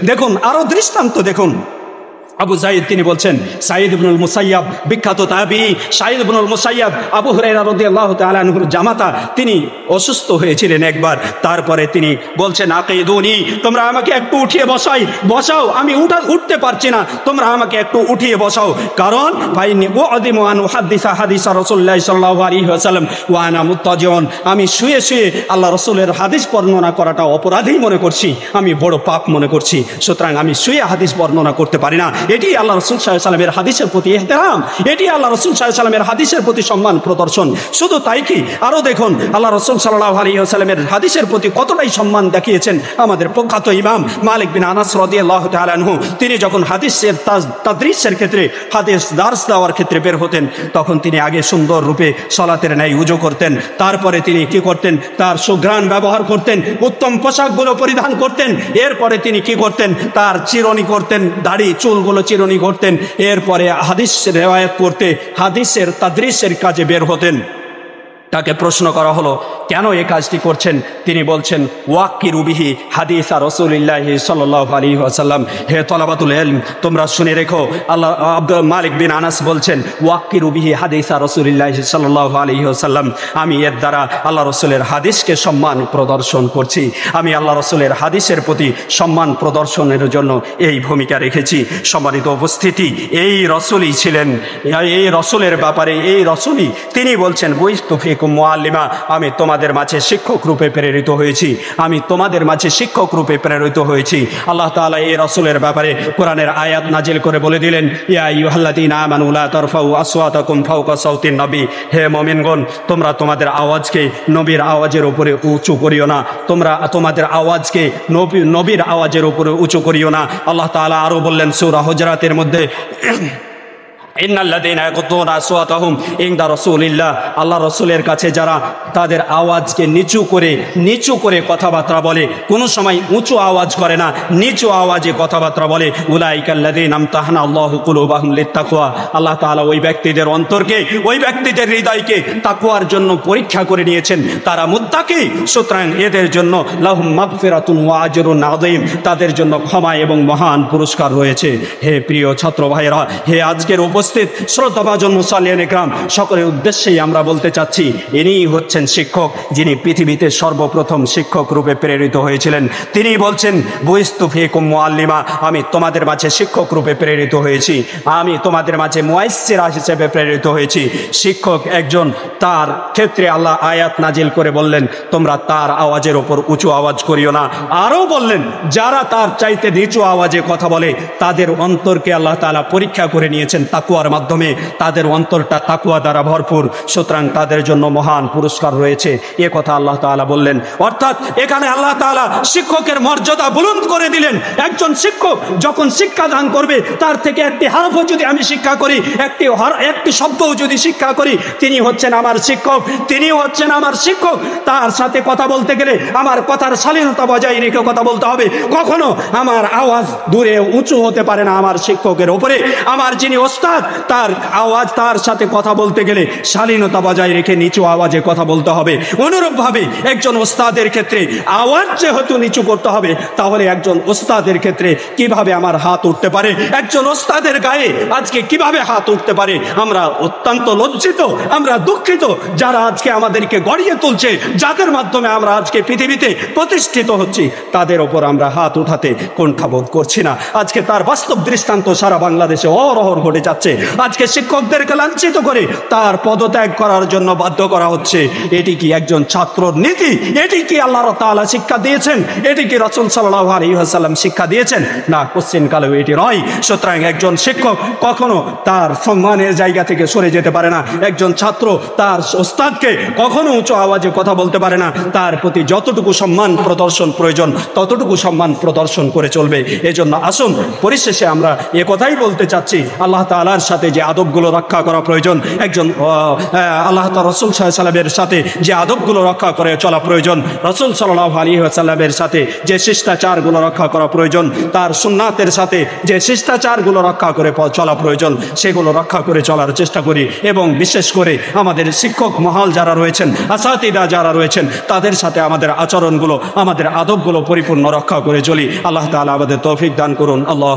দেখুন আরো দৃষ্টান্ত দেখুন। আবু সাঈদ তিনি বলছেন, সাঈদ ইবনুল মুসাইয়াব বিখ্যাত তাবী, সাঈদ ইবনুল মুসাইয়াব আবু হুরায়রা রাদিয়াল্লাহু তাআলা আনহুর জামাতা, তিনি অসুস্থ হয়েছিলেন একবার। তারপরে তিনি বলছেন, আকিদুনি, তোমরা আমাকে একটু উঠিয়ে বসাও, আমি উঠতে পারছি না, তোমরা আমাকে একটু উঠিয়ে বসাও। কারণ ফাইন্নী উআযিমু আন উহাদ্দিসা হাদিস রাসূলুল্লাহ সাল্লাল্লাহু আলাইহি ওয়াসাল্লাম ওয়া আনা মুত্তাজিউন, আমি শুয়ে শুয়ে আল্লাহ রাসূলের হাদিস বর্ণনা করাটা অপরাধী মনে করছি, আমি বড় পাপ মনে করছি, সুতরাং আমি শুয়ে হাদিস বর্ণনা করতে পারি না। এটি আল্লাহ রাসূল সাল্লাল্লাহু আলাইহি ওয়াসাল্লামের হাদিসের প্রতি ইহতিরাম, এটি আল্লাহ রাসূল সাল্লাল্লাহু আলাইহি ওয়াসাল্লামের হাদিসের প্রতি সম্মান প্রদর্শন। শুধু তাই কি, আরো দেখুন আল্লাহ রাসূল সাল্লাল্লাহু আলাইহি ওয়াসাল্লামের হাদিসের প্রতি কতটাই সম্মান দেখিয়েছেন আমাদের প্রখ্যাত ইমাম মালিক বিন আনাস রাদিয়াল্লাহু তাআলা আনহু। তিনি যখন হাদিসের তাদরিসের ক্ষেত্রে, হাদিস দার্স দেওয়ার ক্ষেত্রে বের হতেন, তখন তিনি আগে সুন্দর রূপে সালাতের ন্যায় উজু করতেন, তারপরে তিনি কি করতেন, তার সুঘ্রাণ ব্যবহার করতেন, উত্তম পোশাকগুলো পরিধান করতেন, এরপরে তিনি কি করতেন, তার চিরুনি করতেন, দাড়ি চুলগুলো চিরুনি করতেন, এরপরে হাদিস রিওয়ায়াত করতে, হাদিসের তাদরিসের কাজে বের হতেন। তাকে প্রশ্ন করা হলো, কেন এই কাজটি করছেন? তিনি বলছেন, ওয়াক্কিরু বিহি হাদিসা রাসূলিল্লাহি সাল্লাল্লাহু আলাইহি ওয়াসাল্লাম। হে তলাবাতুল ইলম, তোমরা শুনে রেখো, আল্লাহ আব্দুল মালিক বিন আনাস বলছেন, ওয়াক্কিরু বিহি হাদিসা রাসূলিল্লাহি সাল্লাল্লাহু আলাইহি ওয়াসাল্লাম, আমি এর দ্বারা আল্লাহ রাসূলের হাদিসকে সম্মান প্রদর্শন করছি, আমি আল্লাহ রাসূলের হাদিসের প্রতি সম্মান প্রদর্শনের জন্য এই ভূমিকা রেখেছি। সম্মানিত উপস্থিতি, এই রাসূলই ছিলেন, এই রাসূলের ব্যাপারে এই রাসূলই তিনি বলছেন, বুইস্তু ফিকুম মুআল্লিমা, আমি তোমাদের মাঝে শিক্ষক রূপে প্রেরিত হয়েছি, আমি তোমাদের মাঝে শিক্ষক রূপে প্রেরিত হয়েছি। আল্লাহ তাআলা এই রাসূলের ব্যাপারে কোরআনের আয়াত নাজিল করে বলে দিলেন, ইয়া আইয়ুহাল্লাযীনা আমানু লা তারফাউ আসওয়াতাকুম ফাওকা সাওতিন নবী, হে মুমিনগণ, তোমরা তোমাদের আওয়াজকে নবীর আওয়াজের উপরে উঁচু করিও না, তোমরা তোমাদের আওয়াজকে নবীর আওয়াজের উপরে উঁচু করিও না। আল্লাহ তাআলা আরো বললেন সূরা হুজরাতের মধ্যে, ইন্নাল্লাযীনা ইয়াকুতুনা আসওয়াতাহুম ইনদা রাসূলিল্লাহ, আল্লাহ রাসূলের কাছে যারা তাদের আওয়াজকে নিচু করে কথাবার্তা বলে, কোনো সময় উঁচু আওয়াজ করে না, নিচু আওয়াজে কথাবার্তা বলে, উলাইকাল্লাযীনা আমতাহানা আল্লাহু কুলুবাহুম লিত্তাকওয়া, আল্লাহ তাআলা ওই ব্যক্তিদের অন্তরকে, ওই ব্যক্তিদের হৃদয়কে তাকওয়ার জন্য পরীক্ষা করে নিয়েছেন, তারা মুত্তাকি। সুতরাং এদের জন্য লাহুম মাগফিরাতুন ওয়া আজরুন আযীম, তাদের জন্য ক্ষমা এবং মহান পুরস্কার রয়েছে। হে প্রিয় ছাত্র ভাইয়েরা, হে আজকের উপস্থিত শ্রদ্ধাভাজন মুসাল্লিয়ান ইকরাম, সকলের উদ্দেশ্যেই আমরা বলতে চাচ্ছি, ইনিই হচ্ছেন শিক্ষক, যিনি পৃথিবীতে সর্বপ্রথম শিক্ষক রূপে প্রেরিত হয়েছিলেন। তিনি বলছেন, বুইস্তু ফিকুম মুআল্লিমা, আমি তোমাদের মাঝে শিক্ষক রূপে প্রেরিত হয়েছি, আমি তোমাদের মাঝে মুয়াইসসিরা হিসেবে প্রেরিত হয়েছি। শিক্ষক একজন, তার ক্ষেত্রে আল্লাহ আয়াত নাজিল করে বললেন, তোমরা তার আওয়াজের ওপর উঁচু আওয়াজ করিও না। আরও বললেন, যারা তার চাইতে নিচু আওয়াজে কথা বলে, তাদের অন্তরকে আল্লাহ তাআলা পরীক্ষা করে নিয়েছেন তাকওয়ার মাধ্যমে, তাদের অন্তরটা তাকওয়া দ্বারা ভরপুর, সুতরাং তাদের জন্য মহান পুরস্কার রয়েছে, এ কথা আল্লাহ তাআলা বললেন। অর্থাৎ এখানে আল্লাহ তাআলা শিক্ষকের মর্যাদা বুলন্দ করে দিলেন। একজন শিক্ষক যখন শিক্ষা দান করবে, তার থেকে একটি হারফও যদি আমি শিক্ষা করি, একটি শব্দও যদি শিক্ষা করি, তিনি হচ্ছেন আমার শিক্ষক, তিনি হচ্ছেন আমার শিক্ষক। তার সাথে কথা বলতে গেলে আমার কথার শালীনতা বজায় রেখে কথা বলতে হবে, কখনো আমার আওয়াজ দূরে উঁচু হতে পারে না আমার শিক্ষকের ওপরে। আমার যিনি ওস্তাদ, তার আওয়াজ, তার সাথে কথা বলতে গেলে শালীনতা বজায় রেখে নিচু আওয়াজে কথা বলতে হবে। অনুরূপভাবে একজন ওস্তাদের ক্ষেত্রে আওয়াজ যেহেতু নিচু করতে হবে, তাহলে একজন ওস্তাদের ক্ষেত্রে কিভাবে আমার হাত উঠতে পারে, একজন ওস্তাদের গায়ে আজকে কিভাবে হাত উঠতে পারে? আমরা অত্যন্ত লজ্জিত, আমরা দুঃখিত, যারা আজকে আমাদেরকে গড়িয়ে তুলছে, যাদের মাধ্যমে আমরা আজকে পৃথিবীতে প্রতিষ্ঠিত হচ্ছি, তাদের ওপর আমরা হাত উঠাতে কুণ্ঠাবোধ করছি না। আজকে তার বাস্তব দৃষ্টান্ত সারা বাংলাদেশে অহরহ ঘটে যাচ্ছে। আজকে শিক্ষকদেরকে লাঞ্ছিত করে তার পদত্যাগ করার জন্য বাধ্য করা হচ্ছে। এটি কি একজন ছাত্রর নীতি? এটি কি আল্লাহ তাআলা শিক্ষা দিয়েছেন? এটি কি রাসূল সাল্লাল্লাহু আলাইহি ওয়াসাল্লাম শিক্ষা দিয়েছেন? না, কোশ্চেন কালেও এটি নয়। সুতরাং একজন শিক্ষক কখনো তার সম্মানের জায়গা থেকে সরে যেতে পারে না। একজন ছাত্র তার ওস্তাদকে কখনো উঁচু আওয়াজে কথা বলতে পারে না। তার প্রতি যতটুকু সম্মান প্রদর্শন প্রয়োজন, ততটুকু সম্মান প্রদর্শন করে চলবে। এজন্য আসুন, পরিশেষে আমরা এ কথাই বলতে চাচ্ছি, আল্লাহ তাআলার সাথে যে আদবগুলো রক্ষা করা প্রয়োজন, একজন আল্লাহ তাআলা রাসূল সাল্লাল্লাহু আলাইহি ওয়াসাল্লামের সাথে যে আদবগুলো রক্ষা করে চলা প্রয়োজন, রাসূল সাল্লাল্লাহু আলাইহি ওয়াসাল্লামের সাথে যে শিষ্টাচারগুলো রক্ষা করা প্রয়োজন, তার সুন্নাতের সাথে যে শিষ্টাচারগুলো রক্ষা করে চলা প্রয়োজন, সেগুলো রক্ষা করে চলার চেষ্টা করি। এবং বিশেষ করে আমাদের শিক্ষক মহল যারা রয়েছেন, আসাতিদা যারা রয়েছেন, তাদের সাথে আমাদের আচরণগুলো, আমাদের আদবগুলো পরিপূর্ণ রক্ষা করে চলি। আল্লাহ তাআলা আমাদের তৌফিক দান করুন। আল্লাহ